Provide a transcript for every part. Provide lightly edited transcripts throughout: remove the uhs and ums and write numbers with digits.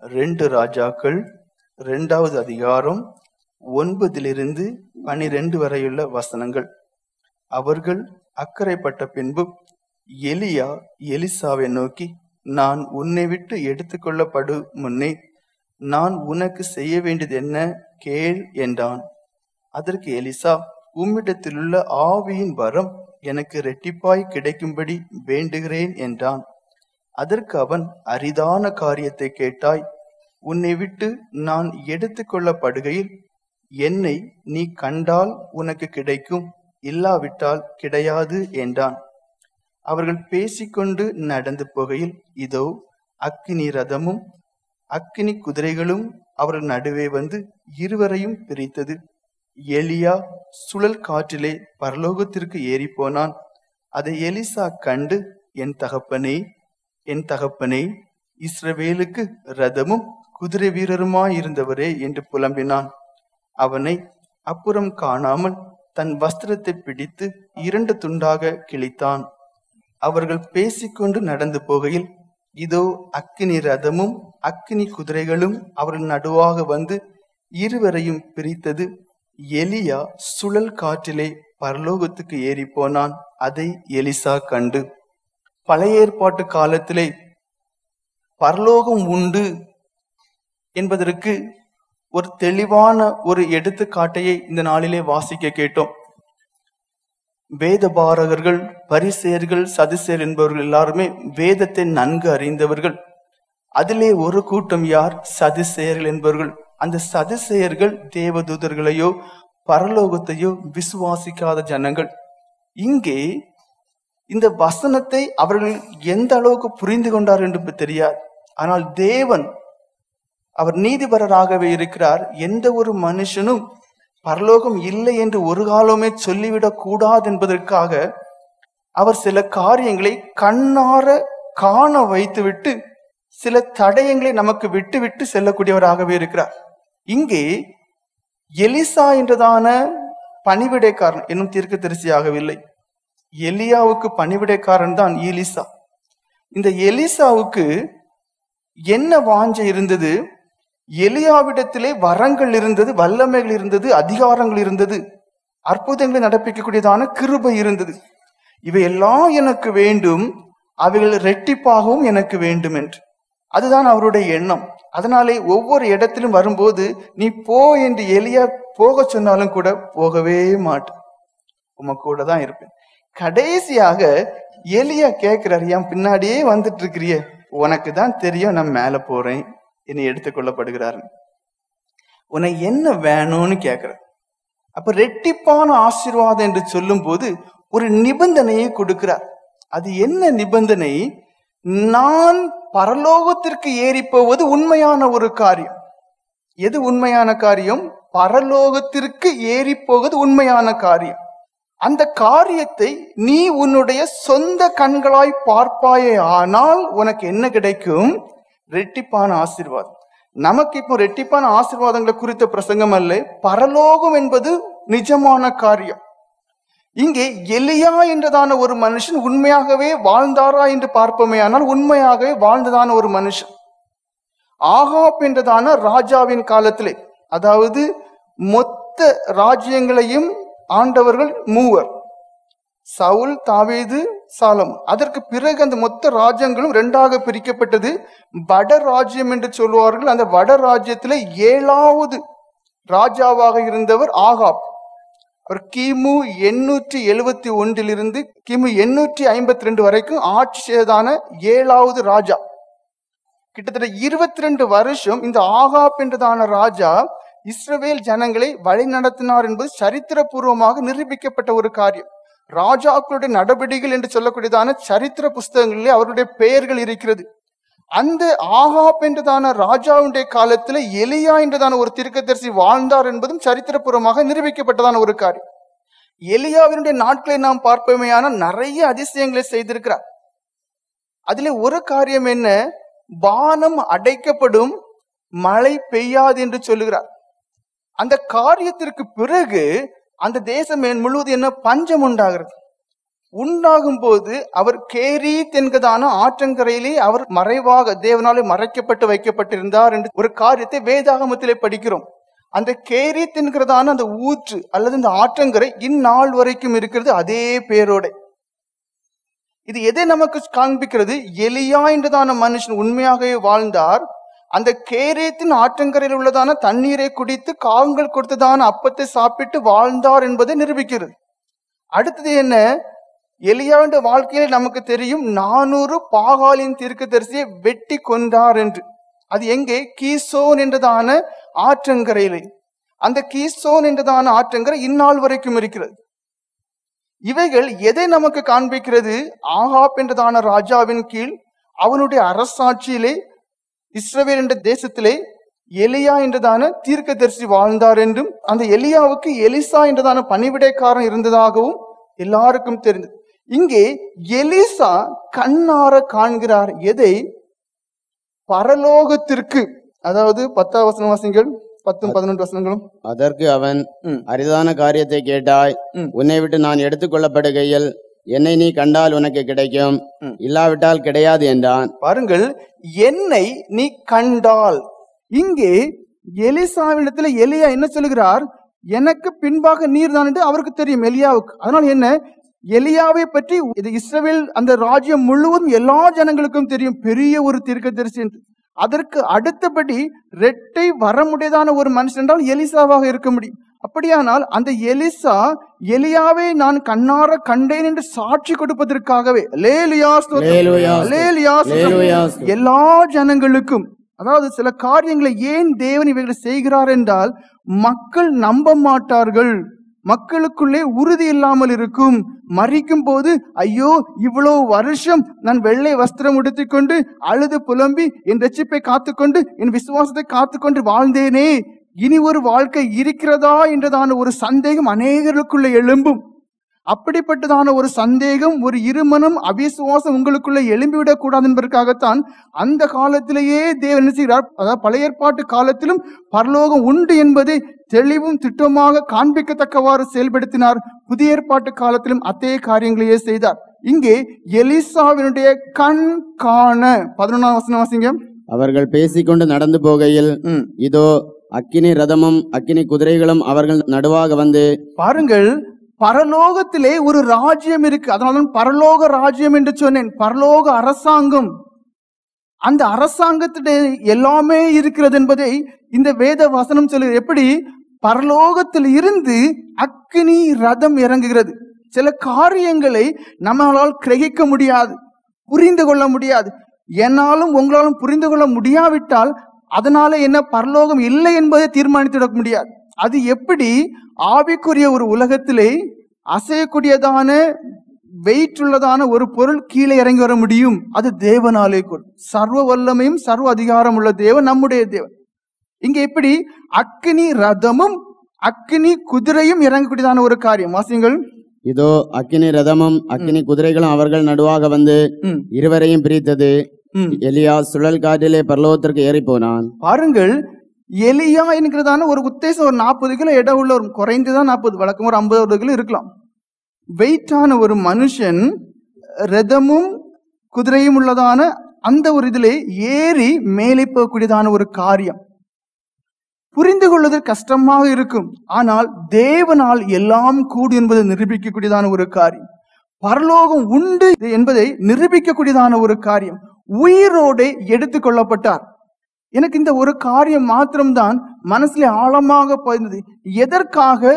2 ராஜாக்கள் 2வது அதிகாரம் 9-12 வரையுள்ள வசனங்கள். அவர்கள் அக்கறைப்பட்ட பின்பு எலியா எலிசாவை நோக்கி, நான் உன்னை விட்டு எடுத்துக்கொள்ளப்படும் முன்னே நான் உனக்கு செய்ய வேண்டியது என்ன கேள் என்றான். அதற்கு எலிசா, உம்மிடத்திலுள்ள ஆவியின் வரம் எனக்கு இரட்டிப்பாய் கிடைக்கும்படி வேண்டுகிறேன் என்றான். அதற்கு அவன், அரிதான காரியத்தை கேட்டாய். உன்னை விட்டு நான் எடுத்துக்கொள்ளப்படுகையில் என்னை நீ கண்டால் உனக்கு கிடைக்கும், இல்லாவிட்டால் கிடையாது என்றான். அவர்கள் பேசிக்கொண்டு நடந்து போகையில் இதோ அக்கினி ரதமும் அக்கினி குதிரைகளும் அவர்கள் நடுவே வந்து இருவரையும் பிரித்தது. எலியா சுழல் காற்றிலே பரலோகத்திற்கு ஏறி போனான். அதை எலிசா கண்டு, என் தகப்பனே, என் தகப்பனே, இஸ்ரவேலுக்கு ரதமும் குதிரை வீரருமாயிருந்தவரே என்று புலம்பினான். அவனை அப்புறம் காணாமல் தன் வஸ்திரத்தை பிடித்து 2 துண்டாக கிழித்தான். அவர்கள் பேசிக்கொண்டு நடந்து போகையில் இதோ அக்கினி ரதமும் அக்கினி குதிரைகளும் அவர்கள் நடுவாக வந்து இருவரையும் பிரித்தது. எலியா சுழல் காற்றிலே பரலோகத்துக்கு ஏறி போனான். அதை எலிசா கண்டு. பழைய ஏற்பாட்டு காலத்திலே பரலோகம் உண்டு என்பதற்கு ஒரு தெளிவான ஒரு எடுத்துக்காட்டையை இந்த நாளிலே வாசிக்க கேட்டோம். வேதபாரகர்கள், பரிசேயர்கள், சதுசேயர் என்பவர்கள் எல்லாருமே வேதத்தை நன்கு அறிந்தவர்கள். அதிலே ஒரு கூட்டம் யார்? சதுசேயர்கள் என்பவர்கள். அந்த சதுசேயர்கள் தேவதூதர்களையோ பரலோகத்தையோ விசுவாசிக்காத ஜனங்கள். இங்கே இந்த வசனத்தை அவர்கள் எந்த அளவுக்கு புரிந்து கொண்டார் என்று தெரியாது. ஆனால் தேவன், அவர் நீதிபரராகவே இருக்கிறார். எந்த ஒரு மனுஷனும் பரலோகம் இல்லை என்று ஒரு காலமே சொல்லிவிடக் கூடாது என்பதற்காக அவர் சில காரியங்களை கண்ணார காண வைத்துவிட்டு சில தடயங்களை நமக்கு விட்டு விட்டு செல்லக்கூடியவராகவே இருக்கிறார். இங்கே எலிசா என்றதான பணிவிடைக்காரன் என்னும் தீர்க்கதரிசியாகவில்லை. எலியாவுக்கு பணிவிடைக்காரன் தான் எலிசா. இந்த எலிசாவுக்கு என்ன வாஞ்சை இருந்தது? எலியாவிடத்திலே வரங்கள் இருந்தது, வல்லமைகள் இருந்தது, அதிகாரங்கள் இருந்தது, அற்புதங்களை நடப்பிக்கக்கூடியதான கிருபை இருந்தது. இவையெல்லாம் எனக்கு வேண்டும், அவைகள் இரட்டிப்பாகவும் எனக்கு வேண்டும் என்று. அதுதான் அவருடைய எண்ணம். அதனாலே ஒவ்வொரு இடத்திலும் வரும்போது நீ போ என்று எலியா போக சொன்னாலும் கூட போகவே மாட்டேன், உமக்கு கூட தான் இருப்பேன். கடைசியாக எலியா கேட்கிறார், என் பின்னாடியே வந்துட்டு இருக்கிறிய, உனக்கு தான் தெரியும் நான் மேல போறேன், என்னை எடுத்துக்கொள்ளப்படுகிறார், உனக்கு என்ன வேணும்னு கேட்கிற. அப்ப ரெட்டிப்பான ஆசீர்வாதம் என்று சொல்லும் போது ஒரு நிபந்தனையை கொடுக்கிறார். அது என்ன நிபந்தனை? நான் பரலோகத்திற்கு ஏறி போவது உண்மையான ஒரு காரியம். எது உண்மையான காரியம்? பரலோகத்திற்கு ஏறி போவது உண்மையான காரியம். அந்த காரியத்தை நீ உன்னுடைய சொந்த கண்களாய் பார்ப்பாயே, ஆனால் உனக்கு என்ன கிடைக்கும்? ரெட்டிப்பான ஆசீர்வாதம். நமக்கு இப்போ ரெட்டிப்பான ஆசீர்வாதங்களை குறித்த பிரசங்கம் அல்ல, பரலோகம் என்பது நிஜமான காரியம். இங்கே எலியா என்றதான ஒரு மனுஷன் உண்மையாகவே வாழ்ந்தாரா என்று பார்ப்போமே, ஆனால் உண்மையாகவே வாழ்ந்ததான ஒரு மனுஷன். ஆகாப் என்றதான ராஜாவின் காலத்திலே, அதாவது மொத்த ராஜ்யங்களையும் ஆண்டவர்கள் 3, சவுல், தாவீது, சாலமோன். அதற்கு பிறகு அந்த மொத்த ராஜ்யங்களும் 2ஆக பிரிக்கப்பட்டது. வட ராஜ்யம் என்று சொல்வார்கள். அந்த வட ராஜ்யத்திலே 7வது ராஜாவாக இருந்தவர் ஆகாப். அவர் கிமு 871 கிமு 852 வரைக்கும் ஆட்சி செய்ததான 7வது ராஜா. கிட்டத்தட்ட 22 வருஷம் இந்த ஆகாப் என்றதான ராஜா இஸ்ரவேல் ஜனங்களை வழி நடத்தினார் என்பது சரித்திரபூர்வமாக நிரூபிக்கப்பட்ட ஒரு காரியம். ராஜாக்களுடைய நடவடிக்கைகள் என்று சொல்லக்கூடியதான சரித்திர புஸ்தகங்களிலே அவருடைய பெயர்கள் இருக்கிறது. அந்த ஆகாப் என்றதான ராஜாவுடைய காலத்துல எலியா என்றதான ஒரு தீர்க்கதரிசி வாழ்ந்தார் என்பதும் சரித்திரபூர்வமாக நிரூபிக்கப்பட்டதான ஒரு காரியம். எலியாவினுடைய நாட்களை நாம் பார்ப்போமேயான நிறைய அதிசயங்களை செய்திருக்கிறார். அதிலே ஒரு காரியம் என்ன? வானம் அடைக்கப்படும், மழை பெய்யாது என்று சொல்லுகிறார். அந்த காரியத்திற்கு பிறகு அந்த தேசம் முழுவதும் என்ன? பஞ்சம் உண்டாகிறது. உண்டாகும் போது அவர் கேரீத் என்கிறதான ஆற்றங்கரையிலே அவர் மறைவாக தேவனாலே மறைக்கப்பட்டு வைக்கப்பட்டிருந்தார் என்று ஒரு காரியத்தை வேதாகமத்திலே படிக்கிறோம். அந்த கேரீத் என்கிறதான அந்த ஊற்று அல்லது இந்த ஆற்றங்கரை இந்நாள் வரைக்கும் இருக்கிறது அதே பேரோட. இது எதை நமக்கு காண்பிக்கிறது? எலியா என்றதான மனுஷன் உண்மையாகவே வாழ்ந்தார். அந்த கேரேத்தின் ஆற்றங்கரையில் உள்ளதான தண்ணீரை குடித்து காகங்கள் கொடுத்ததான அப்பத்தை சாப்பிட்டு வாழ்ந்தார் என்பதை நிரூபிக்கிறது. அடுத்தது என்ன? எலியாவின் வாழ்க்கையில நமக்கு தெரியும் 400 பாகாலின் தீர்க்கதரிசியை வெட்டி கொண்டார் என்று. அது எங்கே? கீசோன் என்றதான ஆற்றங்கரையிலே. அந்த கீசோன் என்றதான ஆற்றங்கரை இந்நாள் வரைக்கும் இருக்கிறது. இவைகள் எதை நமக்கு காண்பிக்கிறது? ஆகாப் என்றதான ராஜாவின் கீழ் அவனுடைய அரசாட்சியிலே இஸ்ரவேல் என்ற தேசத்திலே எலியா என்றதான தீர்க்கதரிசி வாழ்ந்தார் என்றும், அந்த எலியாவுக்கு எலிசா என்றதான பணிவிடைக்காரன் இருந்ததாகவும் எல்லாருக்கும் தெரிந்தது. இங்கே எலிசா கண்ணார காண்கிறார். எதை? பரலோகத்திற்கு. அதாவது 10ஆம் வசனம் வாசிங்கள், 10, 11 வசனங்களும். அதற்கு அவன், அரிதான காரியத்தை கேட்டாய், உன்னை விட்டு நான் எடுத்துக்கொள்ளப்படுகையில் என்னை நீ கண்டால் உனக்கு கிடைக்கும், இல்லாவிட்டால் கிடையாது என்றான். பாருங்கள், என்னை நீ கண்டால். இங்கே எலிசாவிடத்துல எலியா என்ன சொல்லுகிறார்? எனக்கு பின்பாக நீர் தான் என்று அவருக்கு தெரியும், எலியாவுக்கு. அதனால என்ன? எலியாவை பற்றி இது இஸ்ரவேல் அந்த ராஜ்யம் முழுவதும் எல்லா ஜனங்களுக்கும் தெரியும், பெரிய ஒரு தீர்க்கதரிசி என்று. அதற்கு அடுத்தபடி இரட்டை வரமுடையதான ஒரு மனுஷன் என்றால் எலிசாவாக இருக்க முடியும். அப்படியானால் அந்த எலிசா எலியாவை நான் கண்ணார கண்டேன் என்று சாட்சி கொடுப்பதற்காகவே எல்லா ஜனங்களுக்கும், அதாவது சில காரியங்களை ஏன் தேவன் இவைகளை செய்கிறார் என்றால் மக்கள் நம்ப மாட்டார்கள், மக்களுக்குள்ளே உறுதி இல்லாமல் இருக்கும். மரிக்கும் போது ஐயோ இவ்வளவு வருஷம் நான் வெள்ளை வஸ்திரம் உடுத்திக்கொண்டு அழுது புலம்பி என் ரட்சிப்பை காத்துக்கொண்டு என் விசுவாசத்தை காத்துக்கொண்டு வாழ்ந்தேனே, இனி ஒரு வாழ்க்கை இருக்கிறதா என்றதான ஒரு சந்தேகம் அநேகருக்குள்ள எழும்பும். அப்படிப்பட்டதான ஒரு சந்தேகம், ஒரு இருமனம், அவிசுவாசம் உங்களுக்குள்ள எழும்பிவிடக் கூடாது என்பதற்காகத்தான் அந்த காலத்திலேயே தேவன் என்ன செய்கிறார்? அதாவது பழைய ஏற்பாட்டு காலத்திலும் பரலோகம் உண்டு என்பதை தெளிவும் திட்டமாக காண்பிக்கத்தக்கவாறு செயல்படுத்தினார். புதிய ஏற்பாட்டு காலத்திலும் அதே காரியங்களையே செய்தார். இங்கே எலிசாவினுடைய கண் காண 11ஆம் வசனம் வாசிங்க. அவர்கள் பேசிக்கொண்டு நடந்து போகையில் இதோ அக்கினி ரதமும் அக்கினி குதிரைகளும் அவர்கள் நடுவாக வந்து. பாருங்கள், பரலோகத்திலே ஒரு ராஜ்யம் இருக்கு. அதனால பரலோக ராஜ்யம் என்று சொன்னேன். பரலோக அரசாங்கம், அந்த அரசாங்கத்திலே எல்லாமே இருக்கிறது என்பதை இந்த வேத வசனம் சொல்லுகிறது. எப்படி? பரலோகத்தில் இருந்து அக்கினி ரதம் இறங்குகிறது. சில காரியங்களை நம்மளால் கிரகிக்க முடியாது, புரிந்து கொள்ள முடியாது. என்னாலும் உங்களாலும் புரிந்து கொள்ள முடியாவிட்டால் அதனால என்ன பரலோகம் இல்லை என்பதை தீர்மானித்துவிட முடியாது. அது எப்படி? ஆவிக்குரிய ஒரு உலகத்திலே அசையக்கூடியதான வெயிட் உள்ளதான ஒரு பொருள் கீழே இறங்கி வர முடியும்? அது தேவனாலே கூட. சர்வ வல்லமையும் சர்வ அதிகாரம் உள்ள தேவன் நம்முடைய தேவன். இங்க எப்படி? அக்கினி ரதமும் அக்கினி குதிரையும் இறங்கக்கூடியதான ஒரு காரியம். வாசிங்கள். இதோ அக்கினி ரதமும் அக்கினி குதிரைகளும் அவர்கள் நடுவாக வந்து இருவரையும் பிரித்தது. எலியா சுழல் காற்றிலே பரலோகத்திற்கு ஏறி போனான். பாருங்கள், எலியா என்கிறதான ஒரு உத்தேசம் ஒரு 40 கிலோ எடை உள்ள, ஒரு குறைந்துதான் 40, வழக்கம் ஒரு 50 கிலோ இருக்கலாம், வெயிட்டான ஒரு மனுஷன் ரதமும் குதிரையும் உள்ளதான அந்த ஒரு இதிலே ஏறி மேலே போகக்கூடியதான ஒரு காரியம். புரிந்து கொள்வது கஷ்டமாக இருக்கும், ஆனால் தேவனால் எல்லாம் கூடும் என்பதை நிரூபிக்கக்கூடியதான ஒரு காரியம். பரலோகம் உண்டு என்பதை நிரூபிக்கக்கூடியதான ஒரு காரியம். உயிரோடு எடுத்துக் கொள்ளப்பட்டார். எனக்கு இந்த ஒரு காரியம் மாத்திரம்தான் மனசுல ஆழமாக போயிருந்தது. எதற்காக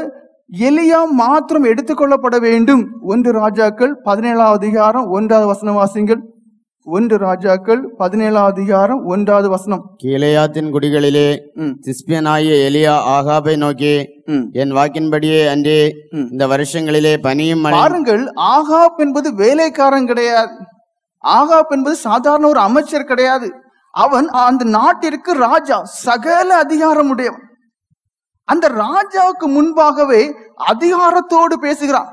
எலியா மாத்திரம் எடுத்துக்கொள்ளப்பட வேண்டும்? 1 ராஜாக்கள் 17ஆம் அதிகாரம் 1வது வசனம் வாசிங்கள். 1 ராஜாக்கள் 17ஆம் அதிகாரம் 1வது வசனம். கீலேயாத்தின் குடிகளிலே திஸ்பியனாகிய எலியா ஆகாபை நோக்கி, என் வாக்கின்படியே அன்றே இந்த வருஷங்களிலே பனியும் மழை. பாருங்கள், ஆகாப் என்பது வேலைக்காரன் கிடையாது. ஆகாப் என்பது சாதாரண ஒரு அமைச்சர் கிடையாது. அவன் அந்த நாட்டிற்கு ராஜா, சகல அதிகாரம் உடையவன். அந்த ராஜாவுக்கு முன்பாகவே அதிகாரத்தோடு பேசுகிறான்.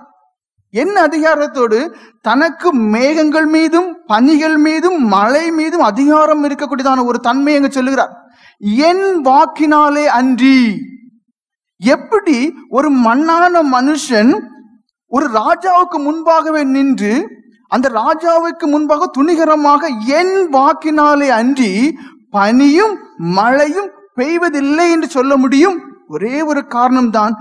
என்ன அதிகாரத்தோடு? தனக்கு மேகங்கள் மீதும் பனிகள் மீதும் மழை மீதும் அதிகாரம் இருக்கக்கூடியதான ஒரு தன்மை அங்கு சொல்லுகிறார். என் வாக்கினாலே அன்றி. எப்படி ஒரு மண்ணான மனுஷன் ஒரு ராஜாவுக்கு முன்பாகவே நின்று அந்த ராஜாவுக்கு முன்பாக துணிகரமாக என் வாக்கினாலே அன்றி பனியும் மழையும் பெய்வதில்லை என்று சொல்ல முடியும். ஒரே ஒரு காரணம்தான்,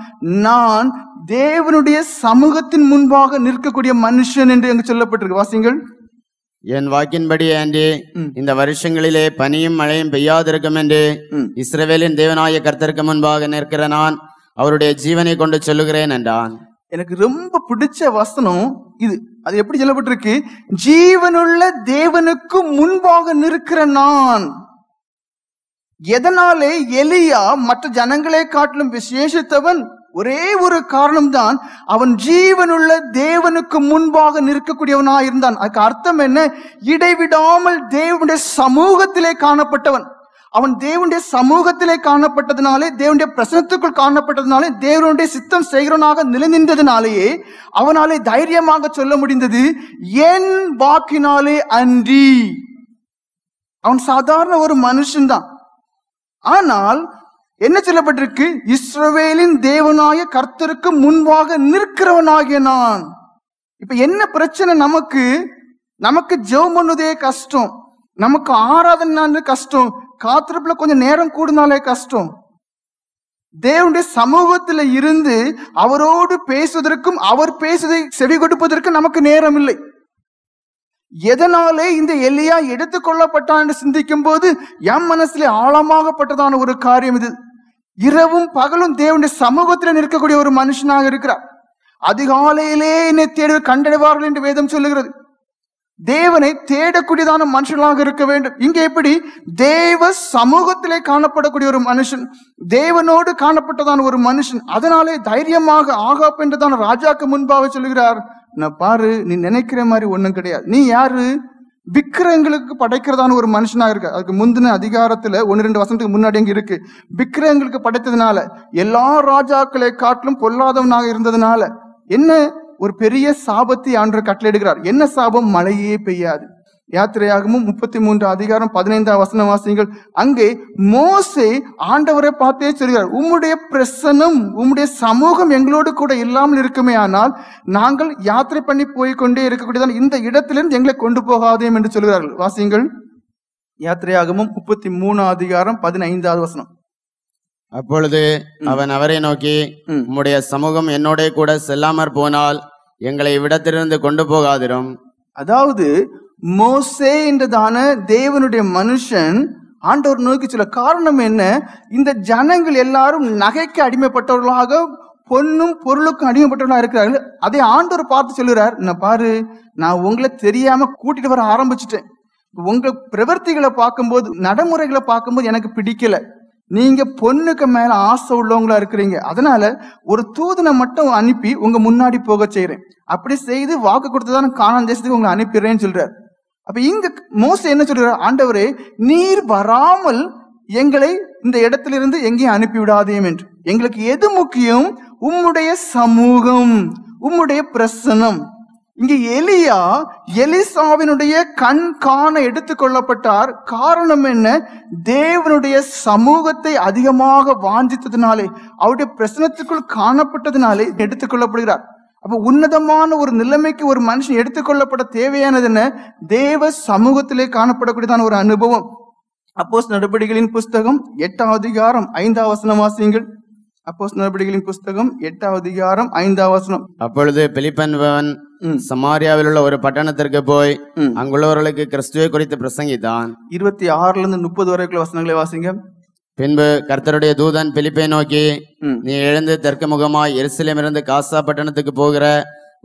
நான் தேவனுடைய சமூகத்தின் முன்பாக நிற்கக்கூடிய மனுஷன் என்று அங்கு சொல்லப்பட்டிருக்கு. வாசிங்கள். என் வாக்கின்படி அன்றி இந்த வருஷங்களிலே பனியும் மழையும் பெய்யாதிருக்கும் என்று இஸ்ரவேலின் தேவனாய கர்த்தருக்கு முன்பாக நிற்கிற நான் அவருடைய ஜீவனை கொண்டு சொல்லுகிறேன் என்றான். எனக்கு ரொம்ப பிடிச்ச வசனம் இது. அது எப்படி சொல்லப்பட்டிருக்கு? ஜீவனுள்ள தேவனுக்கு முன்பாக நிற்கிற நான். எதனாலே எலியா மற்ற ஜனங்களை காட்டிலும் விசேஷித்தவன்? ஒரே ஒரு காரணம்தான், அவன் ஜீவனுள்ள தேவனுக்கு முன்பாக நிற்கக்கூடியவனா இருந்தான். அதுக்கு அர்த்தம் என்ன? இடைவிடாமல் தேவனுடைய சமூகத்திலே காணப்பட்டவன். அவன் தேவனுடைய சமூகத்திலே காணப்பட்டதுனாலே, தேவனுடைய பிரசனத்துக்குள் காணப்பட்டதுனாலே, தேவனுடைய சித்தம் செய்கிறவனாக நிலைநின்றதுனாலேயே அவனாலே தைரியமாக சொல்ல முடிந்தது, என் வாக்கினாலே அன்றி. அவன் சாதாரண ஒரு மனுஷன்தான். ஆனால் என்ன சொல்லப்பட்டிருக்கு? இஸ்ரவேலின் தேவனாய கர்த்தருக்கு முன்பாக நிற்கிறவனாகிய நான். இப்ப என்ன பிரச்சனை? நமக்கு ஜெபம் பண்ணுவதே கஷ்டம், நமக்கு ஆராதனை கஷ்டம், காத்திருப்புல கொஞ்சம் நேரம் கூடுனாலே கஷ்டம். தேவனுடைய சமூகத்துல இருந்து அவரோடு பேசுவதற்கும் அவர் பேசுவதை செவி கொடுப்பதற்கும் நமக்கு நேரம் இல்லை. எதனாலே இந்த எலியா எடுத்துக்கொள்ளப்பட்டான் என்று சிந்திக்கும் போது என் மனசுல ஆழமாகப்பட்டதான ஒரு காரியம் இது. இரவும் பகலும் தேவனுடைய சமூகத்தில் நிற்கக்கூடிய ஒரு மனுஷனாக இருக்கிறார். அதிகாலையிலே என்னை தேடி கண்டடைவார்கள் என்று வேதம் சொல்லுகிறது. தேவனை தேடக்கூடியதான மனுஷனாக இருக்க வேண்டும். இங்க எப்படி? தேவ சமூகத்திலே காணப்படக்கூடிய ஒரு மனுஷன், தேவனோடு காணப்பட்டதான ஒரு மனுஷன். அதனாலே தைரியமாக ஆகாப் என்றதான ராஜாக்கு முன்பாக சொல்லுகிறார், நான் பாரு, நீ நினைக்கிற மாதிரி ஒண்ணும் கிடையாது. நீ யாரு? விக்கிரகங்களுக்கு படைக்கிறதான ஒரு மனுஷனாக இருக்க. அதுக்கு முந்தின அதிகாரத்துல 1-2 வசனத்துக்கு முன்னாடி அங்க இருக்கு. விக்கிரகங்களுக்கு படைத்ததுனால, எல்லா ராஜாக்களை காட்டிலும் பொல்லாதவனாக இருந்ததுனால என்ன ஒரு பெரிய சாபத்தை ஆண்டவர் கட்டளையிடுகிறார். என்ன சாபம்? மழையே பெய்யாது. யாத்திரையாகமும் 33 அதிகாரம் 15 வசனம் வாசிங்கள். அங்கே மோசே ஆண்டவரை பார்த்தே சொல்கிறார், உம்முடைய பிரசன்னம், உம்முடைய சமூகம் எங்களோடு கூட இல்லாமல் இருக்குமே, ஆனால் நாங்கள் யாத்திரை பண்ணி போய்கொண்டே இருக்கக்கூடியதான் இந்த இடத்திலிருந்து எங்களை கொண்டு போகாதேம் என்று சொல்கிறார்கள். வாசிங்கள். யாத்திரையாகமும் 33 அதிகாரம் 15 வசனம். அப்பொழுது அவன் அவரை நோக்கி, உம்முடைய சமூகம் என்னோட கூட செல்லாமற் போனால் எங்களை இவ்விடத்திலிருந்து கொண்டு போகாதிரும். அதாவது மோசே என்றதான தேவனுடைய மனுஷன் ஆண்டவர் நோக்கி சொல்ல காரணம் என்ன? இந்த ஜனங்கள் எல்லாரும் நகைக்கு அடிமைப்பட்டவர்களாக, பொன்னும் பொருளுக்கும் அடிமைப்பட்டவர்களாக இருக்கிறார்கள். அதை ஆண்டவர் பார்த்து சொல்லுறார், நான் பாரு, நான் உங்களை தெரியாம கூட்டிட்டு வர ஆரம்பிச்சுட்டேன். உங்க பிரவர்த்திகளை பார்க்கும்போது, நடைமுறைகளை பார்க்கும்போது எனக்கு பிடிக்கல. நீங்க பொண்ணுக்கு மேல ஆசை உள்ளவங்களா இருக்கிறீங்க. அதனால ஒரு தூதனை மட்டும் அனுப்பி உங்க முன்னாடி போக செய்யறேன். அப்படி செய்து வாக்கு கொடுத்ததான கானான் தேசத்துக்கு உங்களை அனுப்பிடுறேன்னு சொல்றாரு. அப்ப இங்க மோசே என்ன சொல்றாரு? ஆண்டவரே, நீர் வராமல் எங்களை இந்த இடத்திலிருந்து எங்கேயும் அனுப்பி விடாதேயும் என்று. எங்களுக்கு எது முக்கியம்? உம்முடைய சமூகம், உம்முடைய பிரசனம். இங்க எலியா எலிசாவினுடைய கண் காண எடுத்துக்கொள்ளப்பட்டார். காரணம் என்ன? தேவனுடைய சமூகத்தை அதிகமாக வாஞ்சித்ததினாலே, அவருடைய பிரசனத்துக்குள் காணப்பட்டதினாலே எடுத்துக்கொள்ளப்படுகிறார். அப்ப உன்னதமான ஒரு நிலைமைக்கு ஒரு மனுஷன் எடுத்துக்கொள்ளப்பட தேவையானது என்ன? தேவ சமூகத்திலே காணப்படக்கூடியதான ஒரு அனுபவம். அப்போஸ்தலர் நடபடிகளின் புஸ்தகம் 8 அதிகாரம் 5 வசனம் வாசியுங்கள். அப்போஸ்தலர் நடபடிகளின் புஸ்தகம் 8 அதிகாரம் 5 வசனம். அப்பொழுது பிலிப்பன்பவன் சமாரியாவில் உள்ள ஒரு பட்டணத்திற்கு போய் அங்குள்ளவர்களுக்கு கிறிஸ்துவை குறித்து பிரசங்கித்தான். 26-30 வரைக்குள்ள வசனங்களை வாசிங்க. பின்பு கர்த்தருடைய தூதன் பிலிப்பை நோக்கி, நீ எழுந்து தெற்கு முகமாய் எருசலேமிலிருந்து காசா பட்டணத்துக்கு போகிற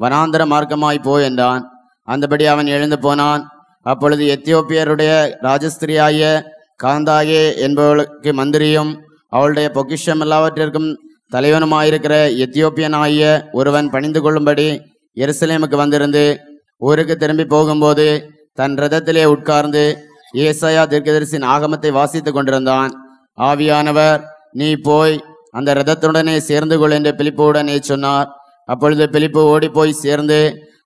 வனாந்தர மார்க்கமாய் போ என்றான். அந்தபடி அவன் எழுந்து போனான். அப்பொழுது எத்தியோப்பியருடைய ராஜஸ்திரியாகிய காந்தாயே என்பவளுக்கு மந்திரியும் அவளுடைய பொக்கிஷம் எல்லாவற்றிற்கும் தலைவனுமாயிருக்கிற எத்தியோப்பியன் ஆகிய ஒருவன் பணிந்து கொள்ளும்படி எருசலேமுக்கு வந்திருந்து ஊருக்கு திரும்பி போகும்போது தன் ரதத்திலே உட்கார்ந்து ஏசாயா தீர்க்கதரிசியின் ஆகமத்தை வாசித்துக் கொண்டிருந்தான். ஆவியானவர், நீ போய் அந்த ரதத்துடனே சேர்ந்து கொள் என்று பிலிப்புடனே சொன்னார். அப்பொழுது பிலிப்பு ஓடி போய் சேர்ந்து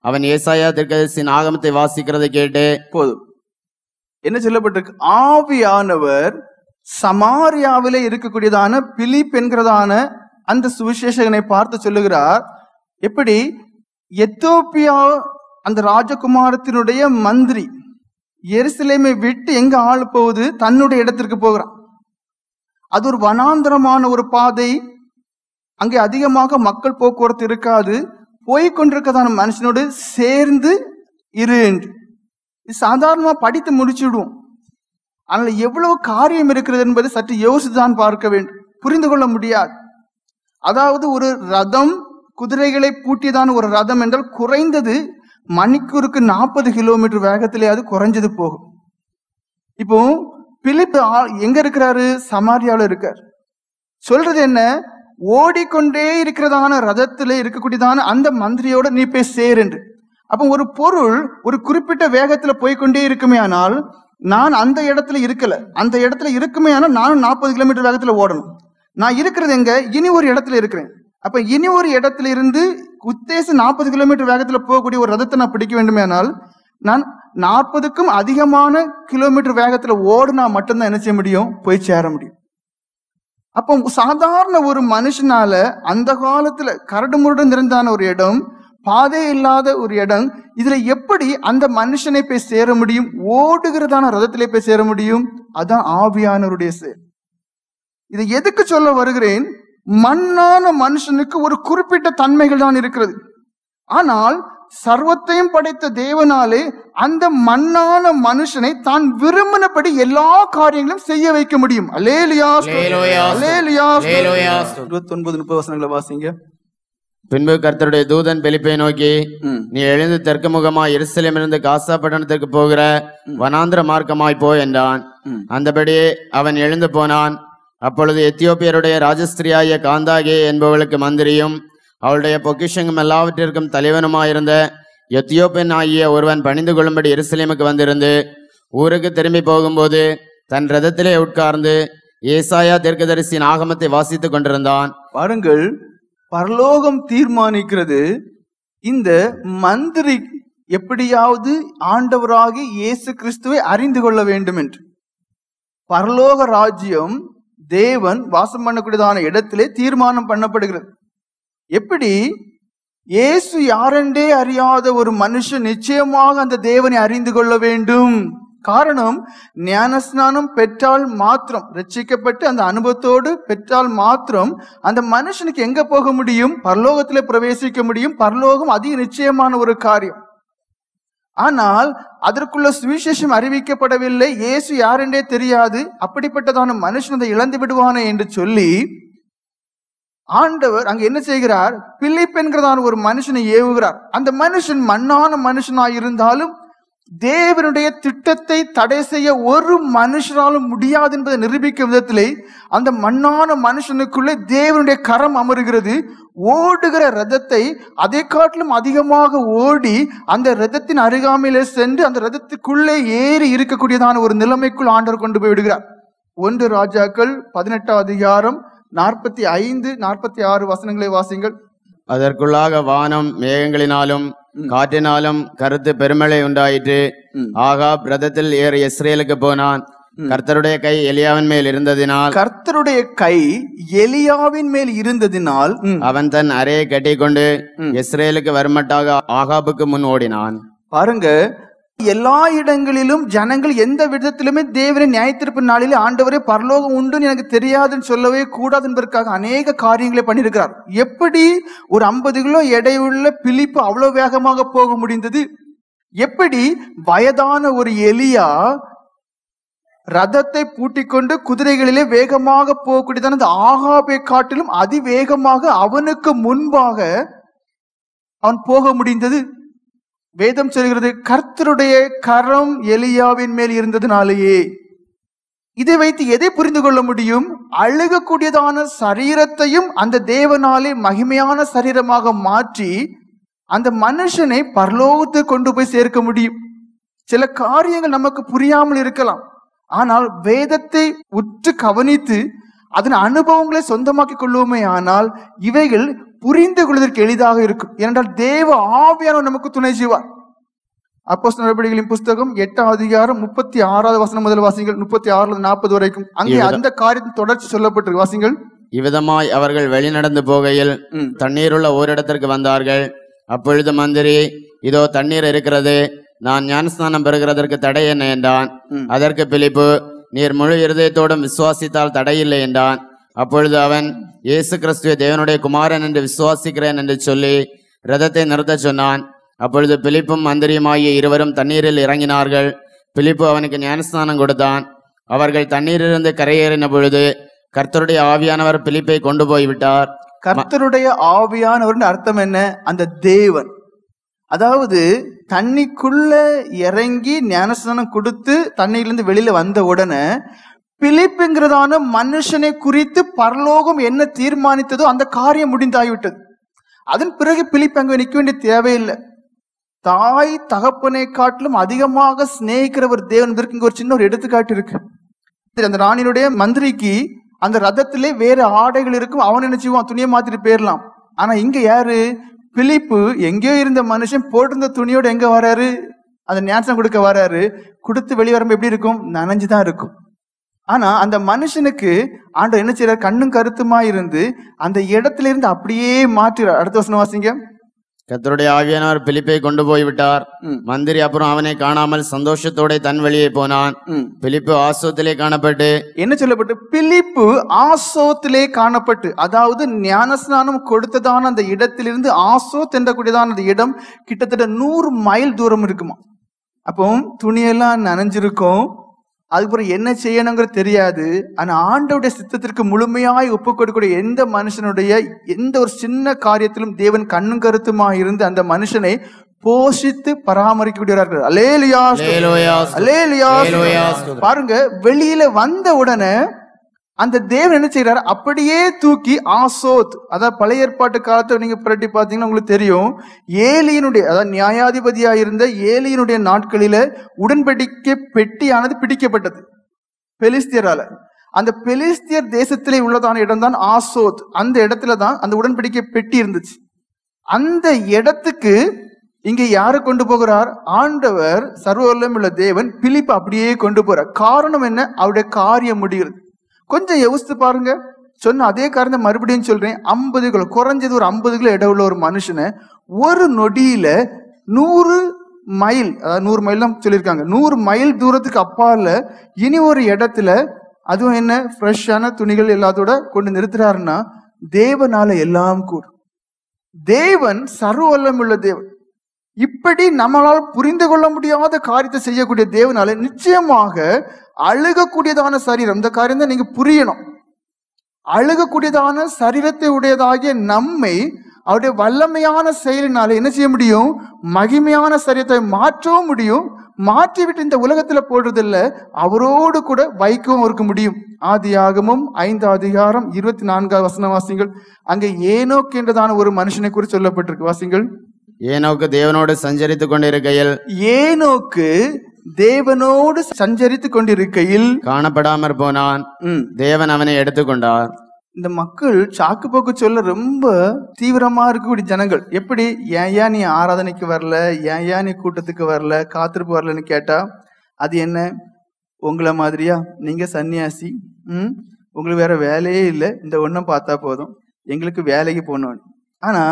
அவன் ஏசாயா தீர்க்கதரிசியின் ஆகமத்தை வாசிக்கிறதை கேட்டு, போதும். என்ன சொல்லப்பட்டிருக்கு? ஆவியானவர் சமாரியாவிலே இருக்கக்கூடியதான பிலிப் என்கிறதான அந்த சுவிசேஷகனை பார்த்து சொல்லுகிறார், எப்படி எத்தியோப்பியா அந்த ராஜகுமாரத்தினுடைய மந்திரி எருசலேமை விட்டு எங்க ஆள் போகுது? தன்னுடைய இடத்திற்கு போகிறான். அது ஒரு வனாந்தரமான ஒரு பாதை, அங்கே அதிகமாக மக்கள் போக்குவரத்து இருக்காது. போய்கொண்டிருக்கதான மனுஷனோடு சேர்ந்து இரு என்று சாதாரணமா படித்து முடிச்சுடுவோம். ஆனால் எவ்வளவு காரியம் இருக்கிறது என்பது சற்று யோசித்துதான் பார்க்க வேண்டும், புரிந்து கொள்ள முடியாது. அதாவது ஒரு ரதம், குதிரைகளை பூட்டியதான ஒரு ரதம் என்றால் குறைந்தது மணிக்கூருக்கு 40 கிலோமீட்டர் வேகத்திலே அது குறைஞ்சது போகும். இப்போ பிலிப்பு எங்க இருக்கிறாரு? சமாரியாவில் இருக்கார். சொல்றது என்ன? ஓடிக்கொண்டே இருக்கிறதான ரதத்திலே இருக்கக்கூடியதான அந்த மந்திரியோட நீ போய் சேர் என்று. அப்போ ஒரு பொருள் ஒரு குறிப்பிட்ட வேகத்துல போய்கொண்டே இருக்குமே ஆனால், நான் அந்த இடத்துல இருக்கல, அந்த இடத்துல இருக்குமே ஆனால் நானும் 40 கிலோமீட்டர் வேகத்துல ஓடணும். நான் இருக்கிறது எங்க? இனி ஒரு இடத்துல இருக்கிறேன். அப்ப இனி ஒரு இடத்துல இருந்து உத்தேசம் 40 கிலோமீட்டர் வேகத்துல போகக்கூடிய ஒரு ரதத்தை நான் பிடிக்க வேண்டுமே ஆனால், நான் 40க்கும் அதிகமான கிலோமீட்டர் வேகத்துல ஓடுனா மட்டும்தான் என்ன செய்ய முடியும்? போய் சேர முடியும். அப்போ சாதாரண ஒரு மனுஷனால அந்த காலத்துல கரடு முரடு நிறைந்தான ஒரு இடம், பாதை இல்லாத ஒரு இடம், இதுல எப்படி அந்த மனுஷனை போய் சேர முடியும்? ஓடுகிறதான ரதத்திலே போய் சேர முடியும். அதான் ஆவியானவருடைய செயல். இதை எதுக்கு சொல்ல வருகிறேன்? மண்ணான மனுஷனுக்கு ஒரு குறிப்பிட்ட தன்மைகள் தான் இருக்கிறது. ஆனால் சர்வத்தையும் படைத்த தேவனாலே அந்த மண்ணான மனுஷனை தான் விரும்பினபடி எல்லா காரியங்களும் செய்ய வைக்க முடியும். அல்லேலூயா, அல்லேலூயா. 29-30 வசனங்களை வாசிங்க. பின்பு கர்த்தருடைய தூதன் பிலிப்பை நோக்கி, நீ எழுந்து தெற்கு முகமாய் எருசலேமிலிருந்து காசா பட்டணத்துக்கு போகிற வனாந்திர மார்க்கமாய் போ என்றான். அந்தபடியே அவன் எழுந்து போனான். அப்பொழுது எத்தியோப்பியருடைய ராஜஸ்திரியாகிய காந்தாகே என்பவளுக்கு மந்திரியும் அவளுடைய பொக்கிஷங்கும் எல்லாவற்றிற்கும் தலைவனுமாயிருந்த எத்தியோப்பியன் ஆகிய ஒருவன் பணிந்து கொள்ளும்படி எருசலேமுக்கு வந்திருந்து ஊருக்கு திரும்பி போகும்போது தன் ரதத்திலே உட்கார்ந்து ஏசாயா தீர்க்கதரிசியின் ஆகமத்தை வாசித்துக் கொண்டிருந்தான். பாருங்கள், பரலோகம் தீர்மானிக்கிறது இந்த மந்திரி எப்படியாவது ஆண்டவராகி இயேசு கிறிஸ்துவை அறிந்து கொள்ள வேண்டும் என்று. பரலோக ராஜ்யம் தேவன் வாசம் பண்ணக்கூடியதான இடத்திலே தீர்மானம் பண்ணப்படுகிறது. எப்படி? இயேசு யாரென்றே அறியாத ஒரு மனுஷன் நிச்சயமாக அந்த தேவனை அறிந்து கொள்ள வேண்டும். காரணம், ஞானஸ்நானம் பெற்றால் மாத்திரம், ரட்சிக்கப்பட்டு அந்த அனுபவத்தோடு பெற்றால் மாத்திரம் அந்த மனுஷனுக்கு எங்க போக முடியும்? பரலோகத்திலே பிரவேசிக்க முடியும். பரலோகம் அதிக நிச்சயமான ஒரு காரியம். ஆனால் அதற்குள்ள சுவிசேஷம் அறிவிக்கப்படவில்லை. இயேசு யாரென்றே தெரியாது. அப்படிப்பட்டதான மனுஷன் அதை இழந்து விடுவானே என்று சொல்லி ஆண்டவர் அங்க என்ன செய்கிறார்? பிலிப் என்கிறதான ஒரு மனுஷனை ஏவுகிறார். அந்த மனுஷன் மண்ணான மனுஷனாய் இருந்தாலும் தேவனுடைய திட்டத்தை தடை செய்ய ஒரு மனுஷனாலும் முடியாது என்பதை நிரூபிக்கும் விதத்திலே அந்த மண்ணான மனுஷனுக்குள்ளே தேவனுடைய கரம் அமருகிறது. ஓடுகிற ரதத்தை அதை காட்டிலும் அதிகமாக ஓடி அந்த ரதத்தின் அருகாமையிலே சென்று அந்த ரதத்துக்குள்ளே ஏறி இருக்கக்கூடியதான ஒரு நிலைமைக்குள் ஆண்டவர் கொண்டு போய் விடுகிறார். 1 ராஜாக்கள் 18 அதிகாரம் 45-46 வசனங்களை வாசிங்கள். அதற்குள்ளாக வானம் மேகங்களினாலும் காற்றினாலும் கருத்து பெருமழை உண்டாயிற்று. ஆகாப் ரதத்தில் ஏறி இஸ்ரேலுக்கு போனான். கர்த்தருடைய கை எலியாவின் மேல் இருந்ததினால் அவன் தன் அறையை கட்டிக்கொண்டு இஸ்ரேலுக்கு வருமட்டாக ஆகாபுக்கு முன் ஓடினான். பாருங்க, எல்லா இடங்களிலும் ஜனங்கள் எந்த விதத்திலுமே தேவனை நியாயத்தீர்ப்பு நாளிலே ஆண்டவரே பரலோகம் உண்டுன்னு எனக்கு தெரியாதுன்னு சொல்லவே கூடாது என்பதற்காக அநேக காரியங்களை பண்ணியிருக்கிறார். எப்படி ஒரு 50 கிலோ எடையுள்ள பிலிப்பு அவ்வளவு வேகமாக போக முடிந்தது? எப்படி வயதான ஒரு எலியா ரதத்தை பூட்டிக்கொண்டு குதிரைகளிலே வேகமாக போகக்கூடியதான அந்த ஆகாபை காட்டிலும் அதிவேகமாக அவனுக்கு முன்பாக அவன் போக முடிந்தது? வேதம் சொல்கிறது, கர்த்தருடைய கரம் எலியாவின் மேல் இருந்ததுனாலேயே. இதை வைத்து எதை புரிந்து கொள்ள முடியும்? அழுகக்கூடியதான சரீரத்தையும் அந்த தேவனாலே மகிமையான சரீரமாக மாற்றி அந்த மனுஷனை பரலோகத்தை கொண்டு போய் சேர்க்க முடியும். சில காரியங்கள் நமக்கு புரியாமல் இருக்கலாம். ஆனால் வேதத்தை உற்று கவனித்து அதன் அனுபவங்களை சொந்தமாக்கிக் கொள்வோமே ஆனால் இவைகள் புரிந்து கொள்வதற்கு எளிதாக இருக்கும். ஏனென்றால் தேவ ஆவியானவர் நமக்கு துணை செய்வார். அப்போஸ்தலர் நடவடிக்கைகளின் புஸ்தகம் 8 அதிகாரம் 36 வசனம் முதல் வாசிங்கள். 36-40 வரைக்கும் அங்கே அந்த காரியத்தின் தொடர்ச்சி சொல்லப்பட்டிருக்கு. வாசிங்கள். இவ்விதமாய் அவர்கள் வெளிநடந்து போகையில் தண்ணீருள்ள ஓரிடத்திற்கு வந்தார்கள். அப்பொழுது மந்திரி, இதோ தண்ணீர் இருக்கிறது, நான் ஞானஸ்நானம் பெறுகிறதற்கு தடை என்ன என்றான். அதற்கு பிலிப்பு, நீர் முழு இருதயத்தோடும் விசுவாசித்தால் தடையில்லை என்றான். அப்பொழுது அவன், இயேசு கிறிஸ்துவை தேவனுடைய குமாரன் என்று விசுவாசிக்கிறேன் என்று சொல்லி ரதத்தை நிறுத்த சொன்னான். அப்பொழுது பிலிப்பும் மந்திரியுமாகிய இருவரும் தண்ணீரில் இறங்கினார்கள். பிலிப்பு அவனுக்கு ஞானஸ்நானம் கொடுத்தான். அவர்கள் தண்ணீரிலிருந்து கரையேறின பொழுது கர்த்தருடைய ஆவியானவர் பிலிப்பை கொண்டு போய்விட்டார். கர்த்தருடைய ஆவியானவர் அர்த்தம் என்ன? அந்த தேவன். அதாவது தண்ணிக்குள்ள இறங்கி ஞானஸ்நானம் கொடுத்து தண்ணியிலிருந்து வெளியில வந்த உடனே பிலிப்புங்கிறதான மனுஷனை குறித்து பரலோகம் என்ன தீர்மானித்ததோ அந்த காரியம் முடிந்தாகிவிட்டது. அதன் பிறகு பிலிப்பு அங்கே நிற்க வேண்டிய தேவையில்லை. தாய் தகப்பனை காட்டிலும் அதிகமாக சிநேகிக்கிற ஒரு தேவன் இங்க ஒரு சின்ன ஒரு எடுத்துக்காட்டு இருக்கு. அந்த ராணியினுடைய மந்திரிக்கு அந்த ரதத்திலே வேற ஆடைகள் இருக்கும், அவன் என்ன செய்வான், துணியை மாத்திட்டு போயிடலாம். ஆனா இங்க யாரு? பிலிப்பு எங்கேயோ இருந்த மனுஷன் போட்டிருந்த துணியோட எங்க வராரு? அந்த ஞானஸ்நானம் கொடுக்க வராரு. கொடுத்து வெளியே வரும்போது எப்படி இருக்கும்? நனைஞ்சுதான் இருக்கும். ஆனா அந்த மனுஷனுக்கு ஆண்டவர் என்ன செய்யறாரு? கண்ணும் கருத்துமா இருந்து அந்த இடத்துல இருந்து அப்படியே மாற்றுறார். அடுத்த வசனம் வாசிங்க. கர்த்தருடைய ஆவியானவர் பிலிப்பை கொண்டு போய்விட்டார். மந்திரி அப்புறம் அவனை காணாமல் சந்தோஷத்தோட தன் வழியே போனான். பிலிப்பு ஆசோத்திலே காணப்பட்டு, என்ன சொல்லப்பட்டு? பிலிப்பு ஆசோத்திலே காணப்பட்டு, அதாவது ஞானஸ்நானம் கொடுத்ததான அந்த இடத்திலிருந்து ஆசோத் என்றக்கூடியதான அந்த இடம் கிட்டத்தட்ட 100 மைல் தூரம் இருக்குமா. அப்போ துணியெல்லாம் நனைஞ்சிருக்கும். அதுக்கப்புறம் என்ன செய்யணுங்கிறது தெரியாது. ஆனா ஆண்டவருடைய சித்தத்திற்கு முழுமையாய் ஒப்பு கொடுக்கக்கூடிய எந்த மனுஷனுடைய எந்த ஒரு சின்ன காரியத்திலும் தேவன் கண்ணும் கருத்துமா இருந்து அந்த மனுஷனை போஷித்து பராமரிக்கக்கூடியவர்கள். அல்லேலூயா, அல்லேலூயா. பாருங்க, வெளியில வந்த உடனே அந்த தேவன் என்ன செய்யறாரு? அப்படியே தூக்கி ஆசோத், அதாவது பழைய ஏற்பாட்டு காலத்தை நீங்க புரட்டி பார்த்தீங்கன்னா உங்களுக்கு தெரியும். ஏலியினுடைய, அதாவது நியாயாதிபதியா இருந்த ஏலியினுடைய நாட்களில உடன்படிக்கை பெட்டியானது பிடிக்கப்பட்டது பெலிஸ்தியரால. அந்த பெலிஸ்தியர் தேசத்திலே உள்ளதான இடம் தான் ஆசோத். அந்த இடத்துல தான் அந்த உடன்படிக்கை பெட்டி இருந்துச்சு. அந்த இடத்துக்கு இங்க யாரு கொண்டு போகிறார்? ஆண்டவர் சர்வவல்லமை உள்ள தேவன் பிலிப்பு அப்படியே கொண்டு போறார். காரணம் என்ன? அவருடைய காரியம் முடிகிறது. கொஞ்சம் யோசித்து பாருங்க. சொன்ன அதே காரணம் மறுபடியும் சொல்றேன். 50 கிலோ, குறைஞ்சது ஒரு 50 கிலோ இடம் உள்ள ஒரு மனுஷனை ஒரு நொடியில 100 மைல், அதாவது 100 மைல் தான் சொல்லியிருக்காங்க, 100 மைல் தூரத்துக்கு அப்பால இனி ஒரு இடத்துல, அதுவும் என்ன, ஃப்ரெஷ்ஷான துணிகள் எல்லாத்தோட கொண்டு நிறுத்துறாருன்னா தேவனால எல்லாம் கூடும். தேவன் சர்வ வல்லமை உள்ள தேவன். இப்படி நம்மளால் புரிந்து கொள்ள முடியாத காரியத்தை செய்யக்கூடிய தேவனால நிச்சயமாக அழுகக்கூடியதான சரீரம், இந்த காரியம் தான் நீங்க புரியணும். அழுகக்கூடியதான சரீரத்தை உடையதாகிய நம்மை அவருடைய வல்லமையான செயலினால என்ன செய்ய முடியும்? மகிமையான சரீரத்தை மாற்றவும் முடியும். மாற்றிவிட்டு இந்த உலகத்துல போடுறதில்ல, அவரோடு கூட வைக்கவும் இருக்க முடியும். ஆதியாகமம் 5 அதிகாரம் 24 வசனம் வாசிங்கள். அங்க ஏனோக் என்றதான ஒரு மனுஷனை குறித்து சொல்லப்பட்டிருக்கு. வாசிங்கள். ஏனோக்கு தேவனோடு சஞ்சரித்துக் கொண்டிருக்கையில், ஏனோக்கு தேவனோடு சஞ்சரித்துக் கொண்டிருக்கையில் காணப்படாமற் போனான். தேவன் அவனை எடுத்துக்கொண்டார். இந்த மக்கள் சாக்கு போக்கு சொல்ல ரொம்ப தீவிரமா இருக்கக்கூடிய ஜனங்கள். எப்படி? ஏன் நீ ஆராதனைக்கு வரல, ஏன் நீ கூட்டத்துக்கு வரல, காத்திருப்பு வரலன்னு கேட்டா, அது என்ன, உங்களை மாதிரியா, நீங்க சன்னியாசி, உங்களுக்கு வேற வேலையே இல்லை, இந்த ஒன்றும் பார்த்தா போதும், எங்களுக்கு வேலைக்கு போகணும். ஆனா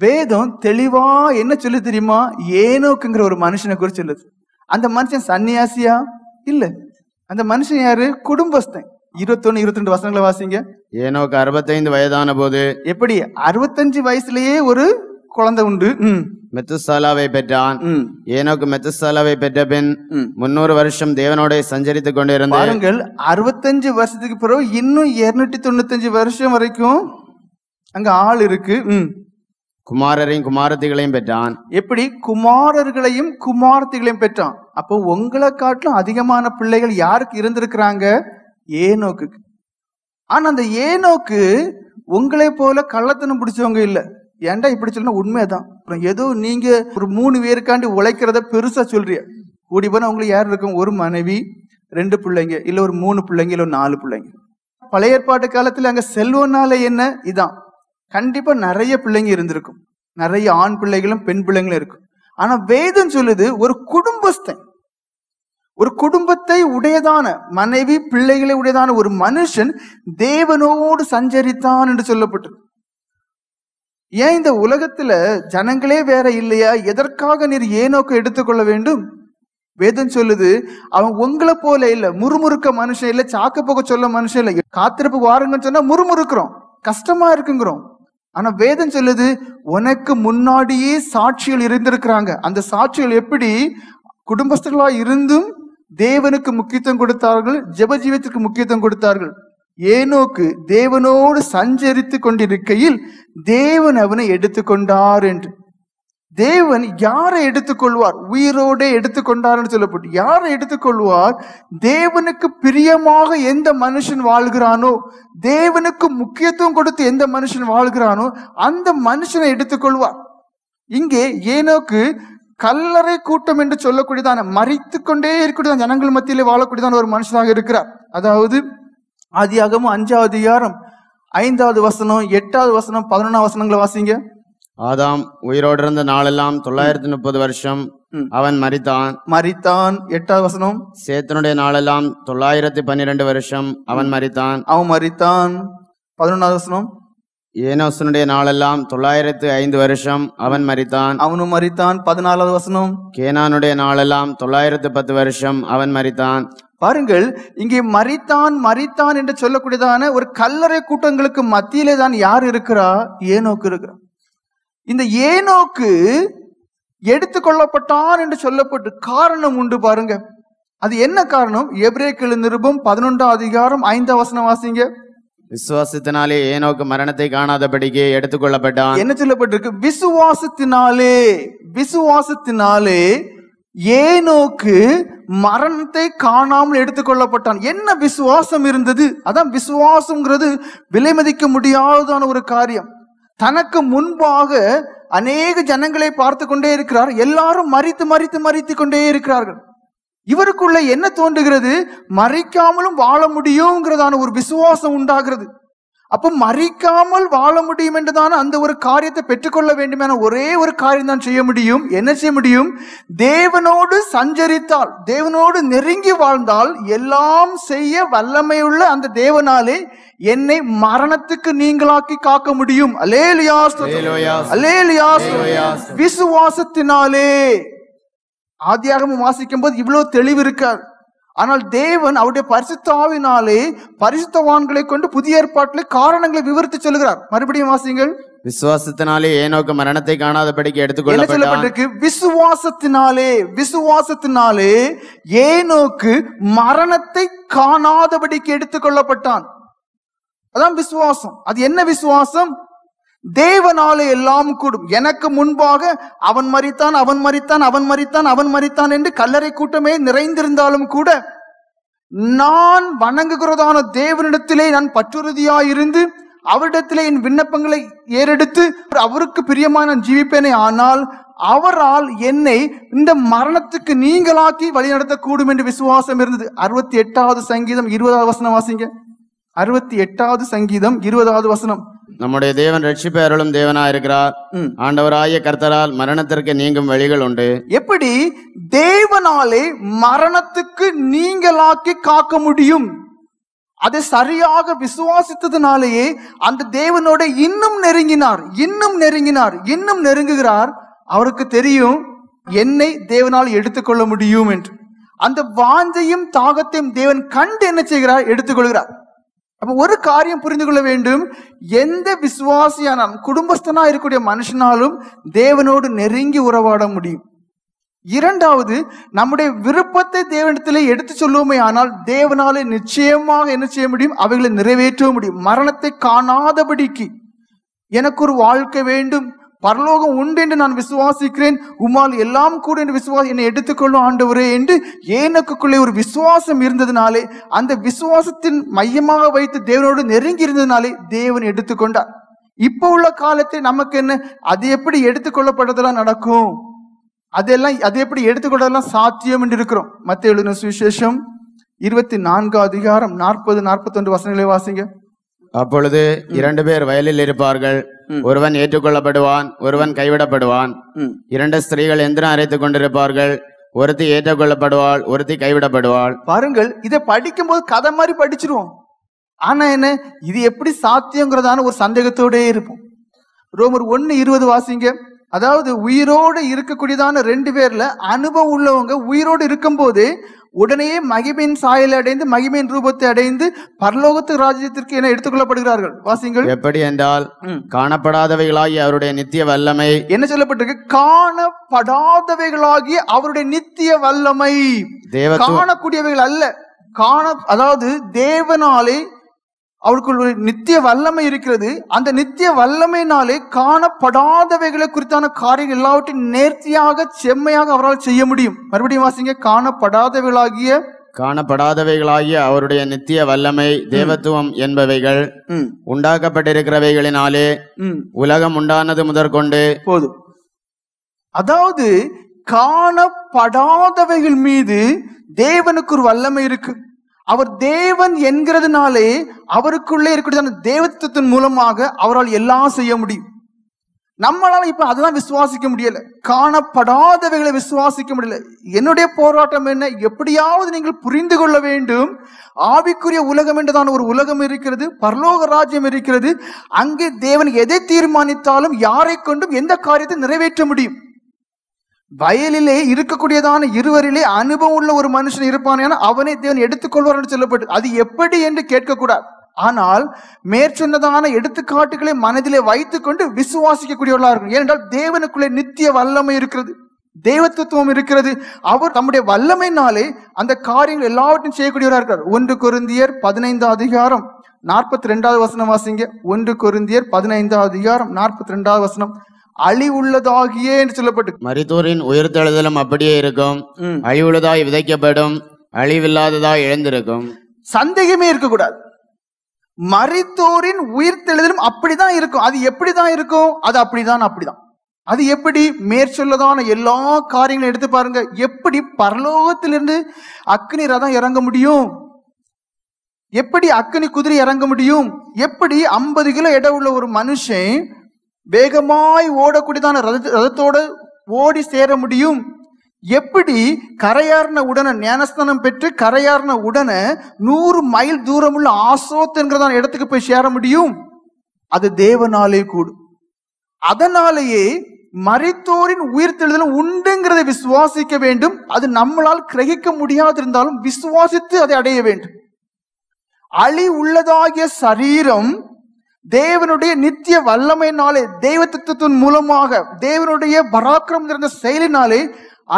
வேதம் தெளிவா என்ன சொல்லு தெரியுமா? ஏனோக்குங்கிற ஒரு மனுஷனை குறித்து சொல்லுது. அந்த மனுஷன் சன்னியாசியா? இல்ல. அந்த மனுஷன் யாரு? குடும்பஸ்தன். 21, 22 வசனங்களை வாசிங்க. ஏனோக்கு 65 வயதான போது, எப்படி 65 வயசுலயே ஒரு குழந்தை உண்டு. மெத்துசாலாவை பெற்றான். ஏனோக்கு மெத்துசாலாவை பெற்ற பின் 300 வருஷம் தேவனோட சஞ்சரித்துக் கொண்டிருந்தார். பாருங்கள், 65 வருஷத்துக்கு பிறகு இன்னும் 295 வருஷம் வரைக்கும் அங்க ஆள் இருக்கு. குமாரரையும் குமாரத்திகளையும் பெற்றான். எப்படி? குமாரர்களையும் குமாரத்திகளையும் பெற்றான். அப்போ உங்களை காட்டிலும் அதிகமான பிள்ளைகள் யாருக்கு இருந்திருக்கிறாங்க? ஏனோக்கு. ஆனா அந்த ஏனோக்கு உங்களை போல கள்ளத்தனம் பிடிச்சவங்க இல்ல. ஏன்டா இப்படி சொல்லணும்? உண்மைதான். ஏதோ நீங்க ஒரு 3 பேருக்காண்டி உழைக்கிறத பெருசா சொல்றிய. கூடி போனா உங்களுக்கு யார் இருக்கும்? ஒரு மனைவி, 2 பிள்ளைங்க, இல்ல ஒரு 3 பிள்ளைங்க, இல்ல 4 பிள்ளைங்க. பழைய ஏற்பாட்டு காலத்துல அங்க செல்வனால என்ன? இதான். கண்டிப்பா நிறைய பிள்ளைங்க இருந்திருக்கும், நிறைய ஆண் பிள்ளைகளும் பெண் பிள்ளைங்களும் இருக்கும். ஆனா வேதம் சொல்லுது, ஒரு குடும்பஸ்தன், ஒரு குடும்பத்தை உடையதான மனைவி, பிள்ளைகளை உடையதான ஒரு மனுஷன் தேவனோடு சஞ்சரித்தான் என்று சொல்லப்பட்டது. ஏன் இந்த உலகத்துல ஜனங்களே வேற இல்லையா? எதற்காக நீர் ஏனோக்கு எடுத்துக்கொள்ள வேண்டும்? வேதம் சொல்லுது, அவன் உங்களை போல இல்ல, முறுமுறுக்க மனுஷன் இல்ல, சாக்கு போக சொல்ல மனுஷன் இல்ல. காத்திருப்புக்கு வாருங்கன்னு சொன்னா முறுமுறுக்கிறோம், கஷ்டமா இருக்குங்கிறோம். ஆனா வேதம் சொல்லுது, உனக்கு முன்னாடியே சாட்சிகள் இருந்திருக்கிறாங்க. அந்த சாட்சிகள் எப்படி? குடும்பஸ்தர்களா இருந்தும் தேவனுக்கு முக்கியத்துவம் கொடுத்தார்கள், ஜெப ஜீவியத்திற்கு முக்கியத்துவம் கொடுத்தார்கள். ஏனோக்கு தேவனோடு சஞ்சரித்து கொண்டிருக்கையில் தேவன் அவனை எடுத்துக்கொண்டார் என்று. தேவன் யாரை எடுத்துக்கொள்வார்? உயிரோடே எடுத்துக்கொண்டார்னு சொல்லப்பட்டு. யாரை எடுத்துக்கொள்வார்? தேவனுக்கு பிரியமாக எந்த மனுஷன் வாழ்கிறானோ, தேவனுக்கு முக்கியத்துவம் கொடுத்து எந்த மனுஷன் வாழ்கிறானோ அந்த மனுஷனை எடுத்துக்கொள்வார். இங்கே ஏனோக்கு கல்லறை கூட்டம் என்று சொல்லக்கூடியதான, மரித்து கொண்டே இருக்கக்கூடியதான் ஜனங்கள் மத்தியிலே வாழக்கூடியதான ஒரு மனுஷனாக இருக்கிறார். அதாவது ஆதியாகமம் 5ஆம் அதிகாரம் 5வது வசனம், 8வது வசனம், 11ஆம் வசனங்களை வாசிங்க. ஆதாம் உயிரோடு இருந்த நாளெல்லாம் 930 வருஷம் அவன் மரித்தான். 8வது வசனம். சேத்தனுடைய நாளெல்லாம் 912 வருஷம் அவன் மரித்தான். 11வது வசனம். ஏனோசனுடைய நாளெல்லாம் 905 வருஷம் அவன் மரித்தான். அவனும் மரித்தான். 14வது வசனம். கேனானுடைய நாளெல்லாம் 910 வருஷம் அவன் மரித்தான். பாருங்கள், இங்கே மரித்தான் என்று சொல்லக்கூடியதான ஒரு கல்லறை கூட்டங்களுக்கு மத்தியிலே தான் யார் இருக்கிறா? ஏனோக்கு இருக்கிறார். இந்த ஏனோக்கு எடுத்துக்கொள்ளப்பட்டான் என்று சொல்லப்பட்டு காரணம் உண்டு பாருங்க. அது என்ன காரணம்? எபிரேயர் நிருபம் 11ஆம் அதிகாரம் 5ஆம் வசனம் வாசிங்க. விசுவாசத்தினாலே ஏனோக்கு மரணத்தை காணாதபடிக்கு எடுத்துக்கொள்ளப்பட்டான். என்ன சொல்லப்பட்டிருக்கு? விசுவாசத்தினாலே ஏனோக்கு மரணத்தை காணாமல் எடுத்துக்கொள்ளப்பட்டான். என்ன விசுவாசம் இருந்தது? அதான் விசுவாசம்ங்கிறது விலை மதிக்க முடியாததான ஒரு காரியம். தனக்கு முன்பாக அநேக ஜனங்களை பார்த்து கொண்டே இருக்கிறார். எல்லாரும் மரித்து கொண்டே இருக்கிறார்கள். இவருக்குள்ள என்ன தோன்றுகிறது? மரிக்காமலும் வாழ முடியும்ங்கிறதான ஒரு விசுவாசம் உண்டாகிறது. அப்ப மரிக்காமல் வாழ முடியும் என்றுதான அந்த ஒரு காரியத்தை பெற்றுக்கொள்ள வேண்டுமான ஒரே ஒரு காரியம் தான் செய்ய முடியும். என்ன செய்ய முடியும்? தேவனோடு சஞ்சரித்தால், தேவனோடு நெருங்கி வாழ்ந்தால் எல்லாம் செய்ய வல்லமையுள்ள அந்த தேவனாலே என்னை மரணத்துக்கு நீங்களாக்கி காக்க முடியும். அல்லேலூயா, அல்லேலூயா. விசுவாசத்தினாலே. ஆதியாகமம் வாசிக்கும் போது இவ்வளவு தெளிவு இருக்காது. ஆனால் தேவன் அவருடைய பரிசுத்த ஆவியினாலே பரிசுத்தவான்களை கொண்டு புதிய ஏற்பாட்டிலே காரணங்களை விவரித்து சொல்லுகிறார். மறுபடியும் வாசிங்கள். விசுவாசத்தினாலே ஏனோக்கு மரணத்தை காணாதபடிக்கு எடுத்துக்கொள்ளப்பட்டான். விசுவாசத்தினாலே ஏனோக்கு மரணத்தை காணாதபடிக்கு எடுத்துக்கொள்ளப்பட்டான். அதான் விசுவாசம். அது என்ன விசுவாசம்? தேவனாலே எல்லாம் கூடும். எனக்கு முன்பாக அவன் மரித்தான் என்று கல்லறை கூட்டமே நிறைந்திருந்தாலும் கூட நான் வணங்குகிறதான தேவனிடத்திலே நான் பற்றுறுதியாயிருந்து அவரிடத்திலே என் விண்ணப்பங்களை ஏறெடுத்து அவருக்கு பிரியமான நான் ஜீவிப்பேனே. ஆனால் அவரால் என்னை இந்த மரணத்துக்கு நீங்களாக்கி வழிநடத்த கூடும் என்று விசுவாசம் இருந்தது. 68வது சங்கீதம் 20வது வசனம் வாசிங்க. 68வது சங்கீதம் 20வது வசனம். நம்முடைய தேவன் ரட்சிப்பு அருளும் தேவனா இருக்கிறார். ஆண்டவராகிய கர்த்தரால் மரணத்திற்கு நீங்கும் வழிகள் உண்டு. எப்படி தேவனாலே மரணத்துக்கு நீங்களாக்கி காக்க முடியும்? அதை சரியாக விசுவாசித்ததுனாலேயே அந்த தேவனோட இன்னும் நெருங்குகிறார். அவருக்கு தெரியும் என்னை தேவனால் எடுத்துக்கொள்ள முடியும் என்று. அந்த வாஞ்சையும் தாகத்தையும் தேவன் கண்டு என்ன செய்கிறார்? எடுத்துக்கொள்கிறார். அப்ப ஒரு காரியம் புரிந்து கொள்ள வேண்டும். எந்த விசுவாசியானாலும் குடும்பஸ்தனா இருக்கக்கூடிய மனுஷனாலும் தேவனோடு நெருங்கி உறவாட முடியும். இரண்டாவது, நம்முடைய விருப்பத்தை தேவனிடத்திலே எடுத்து சொல்லுவோமே ஆனால் தேவனாலே நிச்சயமாக என்ன செய்ய முடியும்? அவைகளை நிறைவேற்ற முடியும். மரணத்தை காணாதபடிக்கு எனக்கு ஒரு வாழ்க்கை வேண்டும், பரலோகம் உண்டு என்று நான் விசுவாசிக்கிறேன், உம்மால் எல்லாம் கூட என்று என்னை எடுத்துக்கொள்ளும் ஆண்டவரே என்று ஏனோக்குள்ளே ஒரு விசுவாசம் இருந்ததுனாலே, அந்த விசுவாசத்தின் மையமாக வைத்து தேவனோடு நெருங்கி இருந்ததுனாலே தேவன் எடுத்துக்கொண்டார். இப்போ உள்ள காலத்தில் நமக்கு என்ன? அது எப்படி எடுத்துக்கொள்ளப்படுறதெல்லாம் நடக்கும்? அது எப்படி எடுத்துக்கொள்ளலாம் சாத்தியம் என்று இருக்கிறோம். மத்தேயு எழுதின சுவிசேஷம் 24ஆம் அதிகாரம் 40-41 வசனங்களை வாசிங்க. அப்பொழுது 2 பேர் வயலில் இருப்பார்கள், ஒருவன் ஏற்றுக்கொள்ளப்படுவான், ஒருவன் கைவிடப்படுவான். 2 ஸ்திரீகள் எந்திரம் அரைத்துக் கொண்டிருப்பார்கள், ஒருத்தி ஏற்றுக்கொள்ளப்படுவாள், ஒருத்தி கைவிடப்படுவாள். பாருங்கள், இதை படிக்கும் போது கதை மாதிரி படிச்சிருவோம். ஆனா என்ன, இது எப்படி சாத்தியங்கிறதான ஒரு சந்தேகத்தோடே இருப்போம். ரோமர் 1:20 வாசிங்க. அதாவது உயிரோடு இருக்கக்கூடியதான 2 பேர்ல அனுபவம் உள்ளவங்க உயிரோடு இருக்கும் போது உடனே மகிமையின் சாயலை அடைந்து மகிமையின் ரூபத்தை அடைந்து பரலோகத்து ராஜ்யத்திற்கு என எடுத்துக்கொள்ளப்படுகிறார்கள். வாசிங்கள். எப்படி என்றால் காணப்படாதவைகளாகிய அவருடைய நித்திய வல்லமை என்ன சொல்லப்பட்டிருக்கு? காணப்படாதவைகளாகிய அவருடைய நித்திய வல்லமை. காணக்கூடியவைகள் அல்ல. அதாவது தேவனாலே அவருக்குள் ஒரு நித்திய வல்லமை இருக்கிறது. அந்த நித்திய வல்லமையினாலே காணப்படாதவைகளை குறித்தான காரியங்கள் எல்லாவற்றையும் நேர்த்தியாக செம்மையாக அவரால் செய்ய முடியும். மறுபடியும் வாசிங்க. காணப்படாதவைகளாகிய அவருடைய நித்திய வல்லமை தேவத்துவம் என்பவைகள் உண்டாக்கப்பட்டிருக்கிறவைகளினாலே உலகம் உண்டானது முதற்கொண்டு போதும். அதாவது காணப்படாதவைகள் மீது தேவனுக்கு ஒரு வல்லமை இருக்கு. அவர் தேவன் என்கிறதுனாலே அவருக்குள்ளே இருக்கிற தேவத்துவத்தின் மூலமாக அவரால் எல்லாம் செய்ய முடியும். நம்மளால இப்ப அதெல்லாம் விசுவாசிக்க முடியல. காணப்படாதவைகளை விசுவாசிக்க முடியல. என்னுடைய போராட்டம் என்ன? எப்படியாவது நீங்கள் புரிந்து கொள்ள வேண்டும். ஆவிக்குரிய உலகம் என்றுதான் ஒரு உலகம் இருக்கிறது. பரலோக ராஜ்யம் இருக்கிறது. அங்கே தேவன் எதை தீர்மானித்தாலும் யாரை கொண்டும் எந்த காரியத்தை நிறைவேற்ற முடியும். வயலிலே இருக்கக்கூடியதான இருவரிலே அனுபவம் உள்ள ஒரு மனுஷன் இருப்பான், அவனை தேவன் எடுத்துக்கொள்வார் என்று சொல்லப்பட்டு, அது எப்படி என்று கேட்கக்கூடாது. ஆனால் மேற்சொன்னதான எடுத்துக்காட்டுகளை மனதிலே வைத்துக் கொண்டு விசுவாசிக்கக்கூடியவர்களாக இருக்கும். ஏனென்றால் தேவனுக்குள்ளே நித்திய வல்லமை இருக்கிறது, தேவத்துவம் இருக்கிறது. அவர் தம்முடைய வல்லமையினாலே அந்த காரியங்கள் எல்லாவற்றையும் செய்யக்கூடியவராக இருக்கிறார். 1 கொரிந்தியர் 15:42 வாசிங்க. 1 கொரிந்தியர் 15:42 அழிவுள்ளதாகியே என்று சொல்லப்பட்டு, மரித்தோரின் உயிர்த்தெழுதலும் அப்படியே இருக்கும். அழிவுள்ளதாய் விதைக்கப்படும், அழிவில்லாததாய் எழுந்திருக்கும். சந்தேகமே இருக்கக்கூடாது. மரித்தோரின் உயிர்த்தெழுதலும் அப்படிதான் இருக்கும். அது எப்படிதான் இருக்கும்? அது அப்படிதான். அது எப்படி? மேற்சொல்லதான எல்லா காரியங்களும் எடுத்து பாருங்க. எப்படி பரலோகத்திலிருந்து அக்னி ரதம் இறங்க முடியும்? எப்படி அக்னி குதிரை இறங்க முடியும்? எப்படி 50 கிலோ எடை உள்ள ஒரு மனுஷன் வேகமாய் ஓடக்கூடியதான ரதத்தோடு ஓடி சேர முடியும்? எப்படி கரையாறின உடனே ஞானஸ்தானம் பெற்று கரையாறின உடனே 100 மைல் தூரம் உள்ள ஆசோத் என்கிறதான இடத்துக்கு போய் சேர முடியும்? அது தேவனாலே கூடும். அதனாலேயே மரித்தோரின் உயிர்த்தெழுதலும் உண்டுங்கிறதை விசுவாசிக்க வேண்டும். அது நம்மளால் கிரகிக்க முடியாது இருந்தாலும் விசுவாசித்து அதை அடைய வேண்டும். அழி உள்ளதாகிய சரீரம் தேவனுடைய நித்திய வல்லமையினாலே, தெய்வத்துவத்தின் மூலமாக, தேவனுடைய பராக்கிரம் நிறைந்த செயலினாலே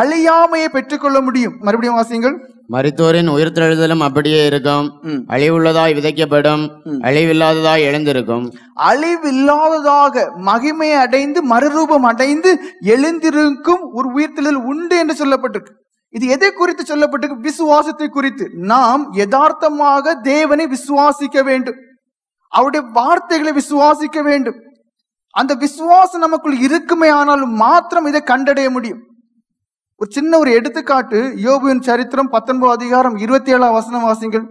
அழியாமையை பெற்றுக்கொள்ள முடியும். மறுபடியும் வாசிங்கள். மரித்தோரின் உயிர்த்தெழுதலும் அப்படியே இருக்கும். அழிவுள்ளதாய் விதைக்கப்படும், அழிவில்லாததாய் எழுந்திருக்கும். அழிவில்லாததாக மகிமையை அடைந்து மறுரூபம் அடைந்து எழுந்திருக்கும் ஒரு உயிர்த்தெழுதல் உண்டு என்று சொல்லப்பட்டிருக்கு. இது எதை குறித்து சொல்லப்பட்டிருக்கு? விசுவாசத்தை குறித்து. நாம் யதார்த்தமாக தேவனை விசுவாசிக்க வேண்டும். அவருடைய வார்த்தைகளை விசுவாசிக்க வேண்டும். அந்த விசுவாசம் நமக்குள் இருக்குமே ஆனாலும் மாத்திரம் இதை கண்டடைய முடியும். ஒரு சின்ன ஒரு எடுத்துக்காட்டு. யோபுவின் சரித்திரம் 19:27 வாசிங்கள்.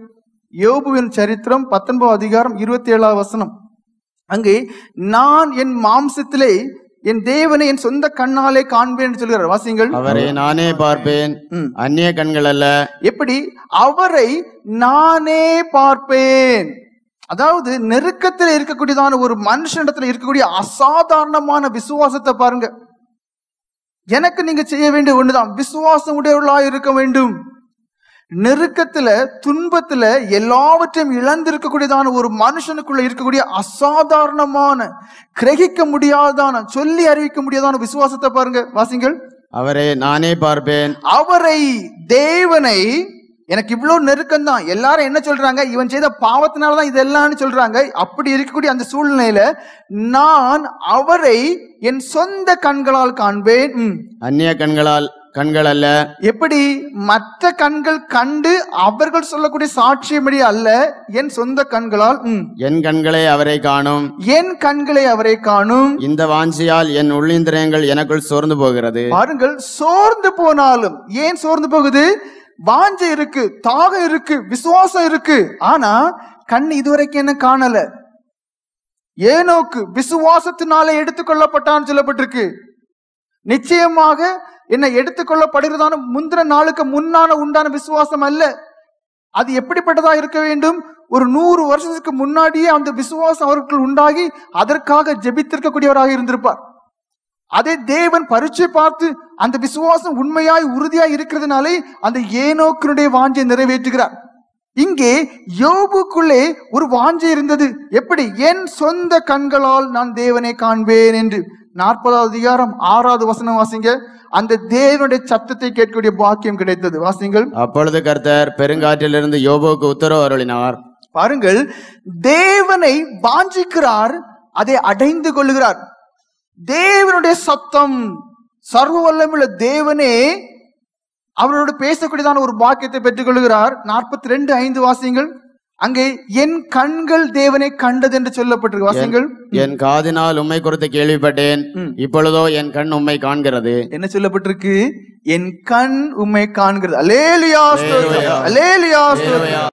யோபுவின் சரித்திரம் 19:27. அங்கே நான் என் மாம்சத்திலே என் தேவனை என் சொந்த கண்ணாலே காண்பேன் என்று சொல்கிறார். வாசிங்கள். அவரை நானே பார்ப்பேன், அந்நிய கண்கள் அல்ல. எப்படி? அவரை நானே பார்ப்பேன். அதாவது நெருக்கத்தில் இருக்கக்கூடியதான ஒரு மனுஷனிடத்துல இருக்கக்கூடிய அசாதாரணமான விசுவாசத்தை பாருங்க. எனக்கு நீங்க செய்ய வேண்டிய ஒண்ணுதான், விசுவாசம் உடையவர்களாக இருக்க வேண்டும். நெருக்கத்துல துன்பத்துல எல்லாவற்றையும் இழந்திருக்கக்கூடியதான ஒரு மனுஷனுக்குள்ள இருக்கக்கூடிய அசாதாரணமான கிரகிக்க முடியாதான சொல்லி அறிவிக்க முடியாதான விசுவாசத்தை பாருங்க. வாசிங்கள். அவரை நானே பார்ப்பேன். அவரை, தேவனை, எனக்கு இவ்வளவு நெருக்கம் தான். எல்லாரும் என்ன சொல்றாங்க? இவன் செய்த பாவத்தினாலதான் இதெல்லாம் சொல்றாங்க. அப்படி இருக்கக்கூடிய அந்த சூழ்நிலையில நான் அவரை என் சொந்த கண்களால் காண்பேன், அந்நிய கண்கள் அல்ல. எப்படி? மற்ற கண்கள் கண்டு அவர்கள் சொல்லக்கூடிய சாட்சியபடி அல்ல, என் சொந்த கண்களால். என் கண்களே அவரை காணும். என் கண்களே அவரை காணும். இந்த வாஞ்சியால் என் உள்ளிந்திரியங்கள் எனக்குள் சோர்ந்து போகிறது. பாருங்கள், சோர்ந்து போனாலும் ஏன் சோர்ந்து போகுது? வாஞ்சை இருக்கு, தாகம் இருக்கு, விசுவாசம் இருக்கு. ஆனா கண் இதுவரைக்கும் என்ன காணல. ஏனோக்கு விசுவாசத்தினாலே எடுத்துக்கொள்ளப்பட்டான்னு சொல்லப்பட்டிருக்கு. நிச்சயமாக என்ன எடுத்துக்கொள்ளப்படுகிறதான முந்தின நாளுக்கு முன்னான உண்டான விசுவாசம் அல்ல. அது எப்படிப்பட்டதா இருக்க வேண்டும்? ஒரு 100 வருஷத்துக்கு முன்னாடியே அந்த விசுவாசம் அவர்கள் உண்டாகி அதற்காக ஜெபித்திருக்கக்கூடியவராக இருந்திருப்பார். அதே தேவன் பரீட்சை பார்த்து அந்த விசுவாசம் உண்மையாய் உறுதியாய் இருக்கிறதுனாலே அந்த ஏனோக்கினுடைய வாஞ்சையை நிறைவேற்றுகிறார். இங்கே யோபுக்குள்ளே ஒரு வாஞ்சை இருந்தது. எப்படி? என் சொந்த கண்களால் நான் தேவனை காண்பேன் என்று. 40வது அதிகாரம் 6வது வசனம் வாசிங்க. அந்த தேவனுடைய சத்தத்தை கேட்கக்கூடிய பாக்கியம் கிடைத்தது. வாசிங்கள். அப்பொழுது கர்த்தர் பெருங்காற்றிலிருந்து யோபுவுக்கு உத்தரவு அருளினார். பாருங்கள், தேவனை வாஞ்சிக்கிறார், அதை அடைந்து கொள்ளுகிறார். தேவனுடைய சத்தம், சர்வ வல்லமையுள்ள தேவனே அவரோடு பேசக்கூடியதான ஒரு பாக்கியத்தை பெற்றுக் கொள்ளுகிறார். 42:5 வாசிங்கள். அங்கே என் கண்கள் தேவனை கண்டது என்று சொல்லப்பட்டிருக்கு. வாசிங்கள். என் காதினால் உம்மை குறித்து கேள்விப்பட்டேன், இப்பொழுதோ என் கண் உம்மை காண்கிறது. என்ன சொல்லப்பட்டிருக்கு? என் கண் உம்மை காண்கிறது. அல்லேலூயா, ஸ்தோத்திரம், அல்லேலூயா, ஸ்தோத்திரம்.